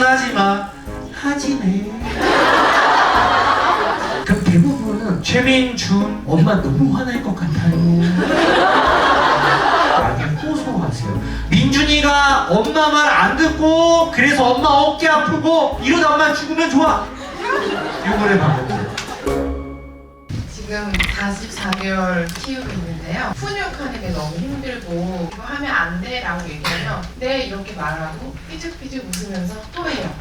하지마 하지매. 그럼 대부분은 최민준 엄마 너무 화날 것 같아요. 많이 호소하세요. 민준이가 엄마 말 안 듣고 그래서 엄마 어깨 아프고 이러다 엄마 죽으면 좋아. 요거를 바꿔보세요. 지금 44개월 키우고 있는데요. 훈육하는 게 너무 힘들고 이거 하면 안 돼 라고 얘기하면 네 이렇게 말하고 삐죽삐죽 웃으면서 또 해요.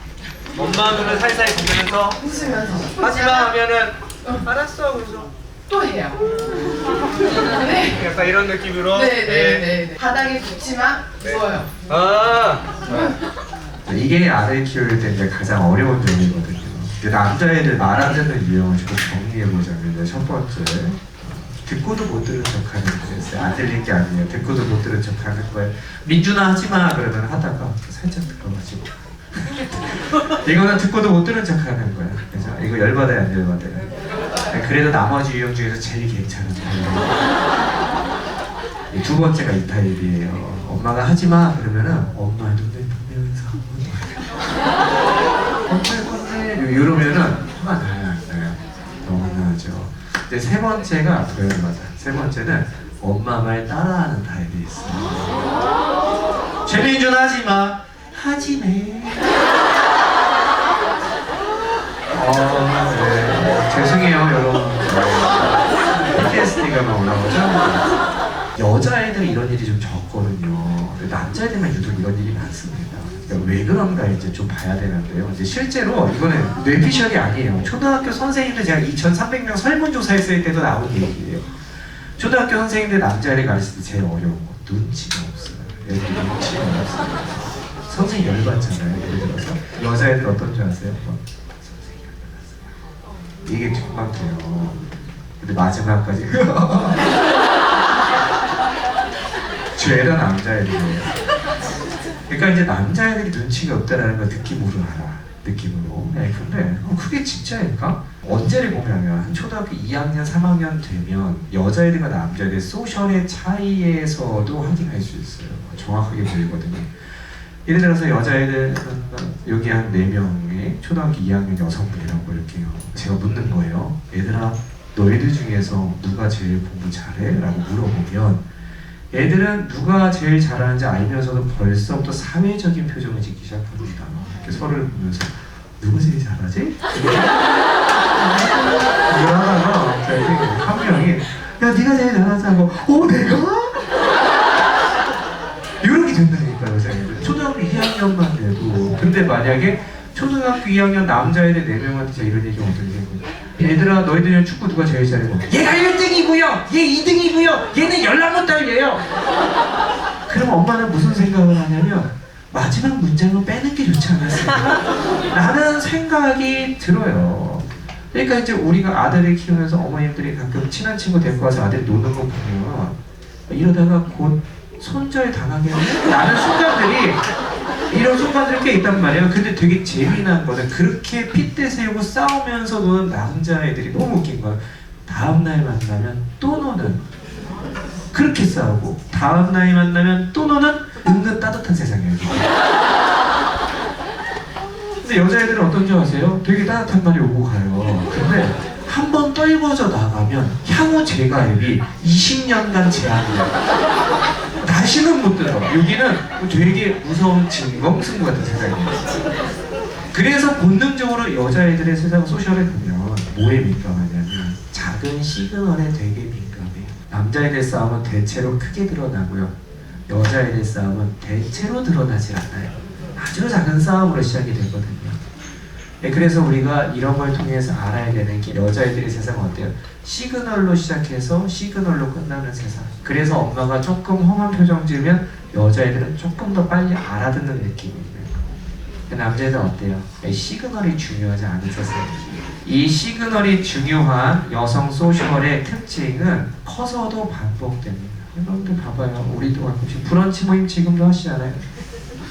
엄마 눈을 살살 보면서 웃으면서 하지마 하면은 알았어 그래서 또 해요. 네. 약간 이런 느낌으로. 네네네. 바닥에 붙지만 누워요. 아 이게 아들 키울 때 이제 가장 어려운 점이거든요. 남자애들 말 안 듣는 유형을 좀 정리해보자면 첫 번째 듣고도 못 들은 척하는 거였어요. 안 들린 게 아니에요. 듣고도 못 들은 척하는 거예요. 민준아 하지마 그러면 하다가 살짝 들어가지고 이거는 듣고도 못 들은 척하는 거야. 그죠? 이거 열받아요 안 열받아요? 그래도 나머지 유형 중에서 제일 괜찮은 타입이에요. 두 번째가 이 타입이에요. 엄마가 하지마 그러면은 엄마 눈을 보면서 이러면은 화가 나요 안 나요? 너무 나죠. 근데 세 번째가 더 열받아. 세 번째는 엄마 말 따라하는 타입이 있어요. 최민준 하지마 하지매. 네. 죄송해요 여러분. PTSD가 막 올라오죠. 여자애들은 이런 일이 좀 적거든요. 남자애들만 유독 이런 일이 많습니다. 그러니까 왜 그런가 이제 좀 봐야 되는데요. 이제 실제로 이거는 뇌피셜이 아니에요. 초등학교 선생님들 제가 2,300명 설문조사했을 때도 나온 얘기예요. 초등학교 선생님들 남자애들 가르칠 때 제일 어려운 거 눈치가 없어요. 애들 눈치가 없어요. 선생님 열받잖아요. 예를 들어서 여자애들 어떤 줄 아세요? 선생님 열받았어요. 이게 금방 돼요. 근데 마지막까지 죄다 남자애들이에요. 그러니까 이제 남자애들이 눈치가 없다라는 걸 느낌으로 알아. 느낌으로. 네, 근데 그게 진짜일까? 언제를 보면 초등학교 2학년, 3학년 되면 여자애들과 남자애들 소셜의 차이에서도 확인할 수 있어요. 정확하게 보이거든요. 예를 들어서 여자애들은 여기 한 4명의 초등학교 2학년 여성분이라고 이렇게요. 제가 묻는 거예요. 얘들아 너희들 중에서 누가 제일 공부 잘해? 라고 물어보면 애들은 누가 제일 잘하는지 알면서도 벌써부터 사회적인 표정을 짓기 시작합니다. 이렇게 서로를 보면서 누가 제일 잘하지? 이러다가 한 명이 야 네가 제일 잘하자고 내가? 이렇게 된다니까요. 여자애들 초등학교 2학년만 돼도. 근데 만약에 초등학교 2학년 남자애들 4명한테 제가 이런 얘기하면 어떻게 되는 거예요? 얘들아 너희들은 축구 누가 제일 잘해? 얘가 1등이고요 얘 2등이고요 얘는 연락 못 달려요. 그럼 엄마는 무슨 생각을 하냐면 마지막 문장을 빼는 게 좋지 않았을까? 라는 생각이 들어요. 그러니까 이제 우리가 아들을 키우면서 어머님들이 가끔 친한 친구 데리고 와서 아들이 노는 거 보면 이러다가 곧 손절 당하게 하는 순간들이 이런 순간들이 꽤 있단 말이에요. 근데 되게 재미난 거는 그렇게 핏대 세우고 싸우면서 노는 남자애들이 너무 웃긴 거야. 다음날 만나면 또 노는, 그렇게 싸우고 다음날 만나면 또 노는 은근 따뜻한 세상이에요. 근데 여자애들은 어떤 줄 아세요? 되게 따뜻한 말이 오고 가요. 근데 한 번 떨궈져 나가면 향후 재가입이 20년간 제한이에요. 다시는 못 들어. 여기는 되게 무서운 진검승부 같은 세상이에요. 그래서 본능적으로 여자애들의 세상 소셜에 보면 뭐에 민감하냐면 작은 시그널에 되게 민감해요. 남자애들 싸움은 대체로 크게 드러나고요. 여자애들 싸움은 대체로 드러나질 않아요. 아주 작은 싸움으로 시작이 되거든요. 네, 그래서 우리가 이런 걸 통해서 알아야 되는 게 여자애들의 세상은 어때요? 시그널로 시작해서 시그널로 끝나는 세상. 그래서 엄마가 조금 험한 표정 지으면 여자애들은 조금 더 빨리 알아듣는 느낌이 있는 거예요. 남자애들은 어때요? 시그널이 중요하지 않은 세상. 이 시그널이 중요한 여성 소셜의 특징은 커서도 반복됩니다. 여러분들 봐봐요. 우리도 가끔씩 브런치 모임 지금도 하시잖아요.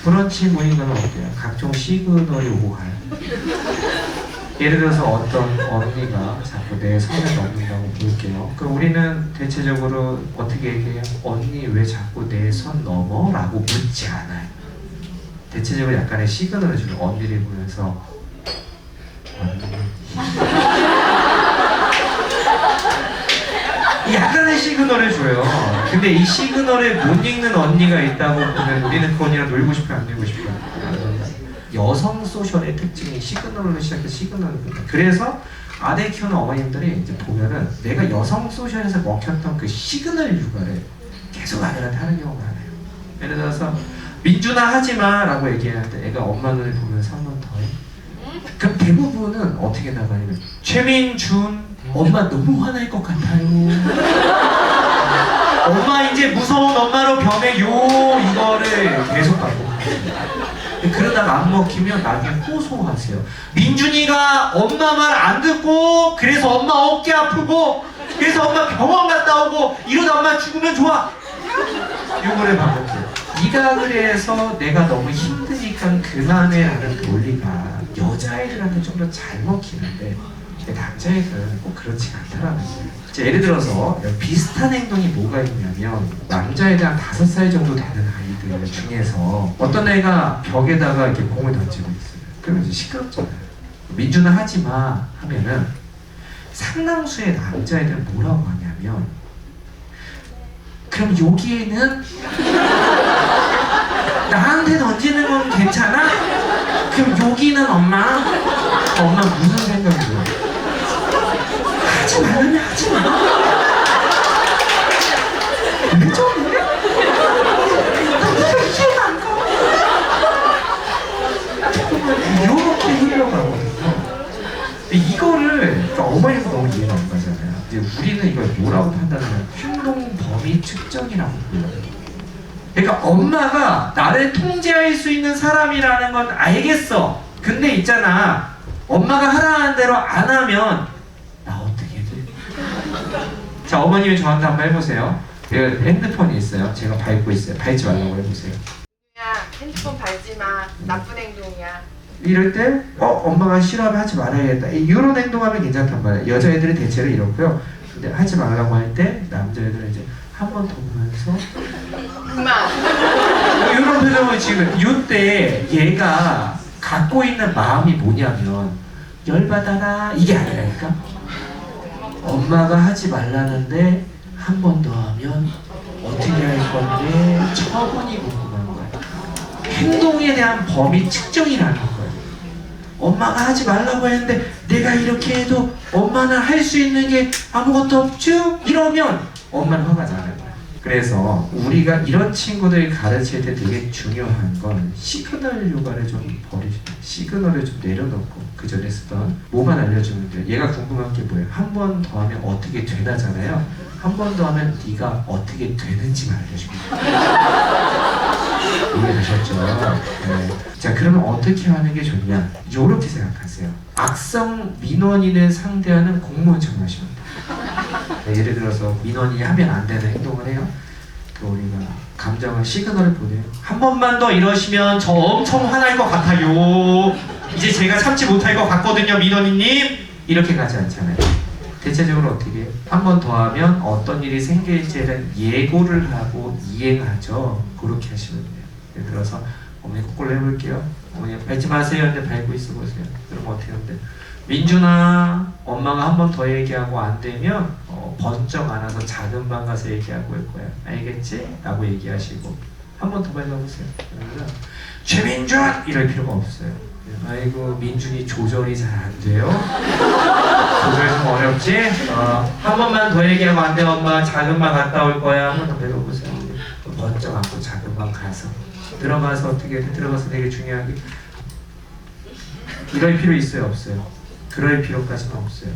브런치 모임은 어때요? 각종 시그널이 오고 가요. 예를 들어서 어떤 언니가 자꾸 내 선을 넘는다고 볼게요. 그럼 우리는 대체적으로 어떻게 얘기해요? 언니 왜 자꾸 내 선 넘어? 라고 묻지 않아요. 대체적으로 약간의 시그널을 주는 언니를 보면서 약간의 시그널을 줘요. 근데 이 시그널에 못 읽는 언니가 있다고 보면 우리는 그 언니랑 놀고 싶어요, 안 놀고 싶어요? 여성 소셜의 특징이 시그널로 시작해서 시그널을 본다. 그래서 아들 키우는 어머님들이 이제 보면은 내가 여성 소셜에서 먹혔던 그 시그널 육아를 계속 아들한테 하는 경우가 많아요. 예를 들어서 민준아 하지마 라고 얘기하는데 애가 엄마 눈을 보면서 한 번 더 해. 그럼 대부분은 어떻게 나가냐면 최민준 엄마 너무 화날 것 같아요. 엄마 이제 무서운 엄마로 변해요. 이거를 계속 반복합니다. 그러다가 안 먹히면 나중에 호소하세요. 민준이가 엄마 말 안 듣고 그래서 엄마 어깨 아프고 그래서 엄마 병원 갔다 오고 이러다 엄마 죽으면 좋아. 요거를 반복해요. 네가 그래서 내가 너무 힘드니까 그만해 라는 논리가 여자애들한테 좀 더 잘 먹히는데 남자애들은 꼭 그렇지 않다라는 거예요. 예를 들어서 비슷한 행동이 뭐가 있냐면 남자애들 한 5살 정도 되는 아이들 중에서 어떤 애가 벽에다가 이렇게 공을 던지고 있어요. 그러면 이제 시끄럽잖아요. 민준아 하지마 하면은 상당수의 남자애들은 뭐라고 하냐면 그럼 여기에는 나한테 던지는 건 괜찮아? 그럼 여기는 엄마 무슨 생각이야? 하지 말라면 하지 마. 왜 저래? 네가 이해가 안 가. 이렇게 흘러가거든요. 이거를 그러니까 어머니도 너무 이해가 안 가잖아요. 이제 우리는 이걸 뭐라고 판단하냐면 행동 범위 측정이라고 불러요. 그러니까 엄마가 나를 통제할 수 있는 사람이라는 건 알겠어. 근데 있잖아, 엄마가 하라는 대로 안 하면 나 어떻게 돼? 자, 어머님이 저한테 한번 해보세요. 핸드폰이 있어요. 제가 밟고 있어요. 밟지 말라고 해보세요. 야, 핸드폰 밟지 마. 나쁜 행동이야. 이럴 때 엄마가 싫어하면 하지 말아야겠다. 이런 행동하면 괜찮단 말이에요. 여자애들은 대체로 이렇고요. 근데 하지 말라고 할 때 남자애들은 이제 한 번 더 보면서 그만. 이런 표정을 지금 이때 얘가 갖고 있는 마음이 뭐냐면 열받아라 이게 아니라니까. 엄마가 하지 말라는데 한 번 더 하면 어떻게 할 건데 처분이 궁금한 거야. 행동에 대한 범위 측정이라는 거예요. 엄마가 하지 말라고 했는데 내가 이렇게 해도 엄마는 할 수 있는 게 아무것도 없죠? 이러면 엄마는 화가 나는 거야. 그래서 우리가 이런 친구들 가르칠 때 되게 중요한 건 시그널 요가를 좀 버리시고 시그널을 좀 내려놓고 그 전에 쓰던 뭐만 알려주면 돼요. 얘가 궁금한 게 뭐예요? 한 번 더 하면 어떻게 되나잖아요. 한 번 더 하면 네가 어떻게 되는지만 알려주면 돼요. 이해되셨죠? 네. 자, 그러면 어떻게 하는 게 좋냐? 요렇게 생각하세요. 악성 민원인을 상대하는 공무원 청하시면 돼요. 네, 예를 들어서 민원인이 하면 안 되는 행동을 해요. 그 우리가 감정을 시그널을 보내요. 한 번만 더 이러시면 저 엄청 화날 것 같아요. 이제 제가 참지 못할 것 같거든요, 민원인님. 이렇게 가지 않잖아요. 대체적으로 어떻게 해요? 한 번 더 하면 어떤 일이 생길지에 대한 예고를 하고 이행하죠. 그렇게 하시면 돼요. 예를 들어서 어머니 거꾸로 해볼게요. 어머니 밟지 마세요. 근데 밟고 있어 보세요. 그럼 어떻게 하면 돼요? 민준아, 엄마가 한 번 더 얘기하고 안 되면 번쩍 안아서 작은 방 가서 얘기하고 올 거야. 알겠지? 라고 얘기하시고 한 번 더 밟아보세요. 그러면 최민준! 이럴 필요가 없어요. 아이고 민준이 조절이 잘 안 돼요? 조절 좀 어렵지? 한 번만 더 얘기하고 안 돼. 엄마 작은 방 갔다 올 거야. 한 번 더 밟아보세요. 번쩍 안고 작은 방 가서 들어가서 어떻게 돼? 들어가서 되게 중요하게 이럴 필요 있어요? 없어요? 그럴 필요까지는 없어요.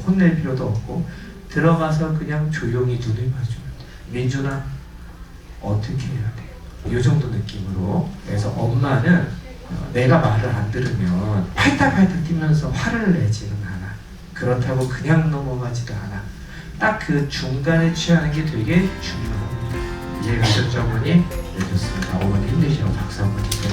혼낼 필요도 없고 들어가서 그냥 조용히 눈을 봐주면 돼요. 민준아 어떻게 해야 돼? 이 정도 느낌으로. 그래서 엄마는 내가 말을 안 들으면 팔딱팔딱 뛰면서 화를 내지는 않아. 그렇다고 그냥 넘어가지도 않아. 딱 그 중간에 취하는 게 되게 중요합니다. 이해가셨죠, 어머니? 네, 좋습니다. 어머니 힘내시라고 박수 한번 주세요.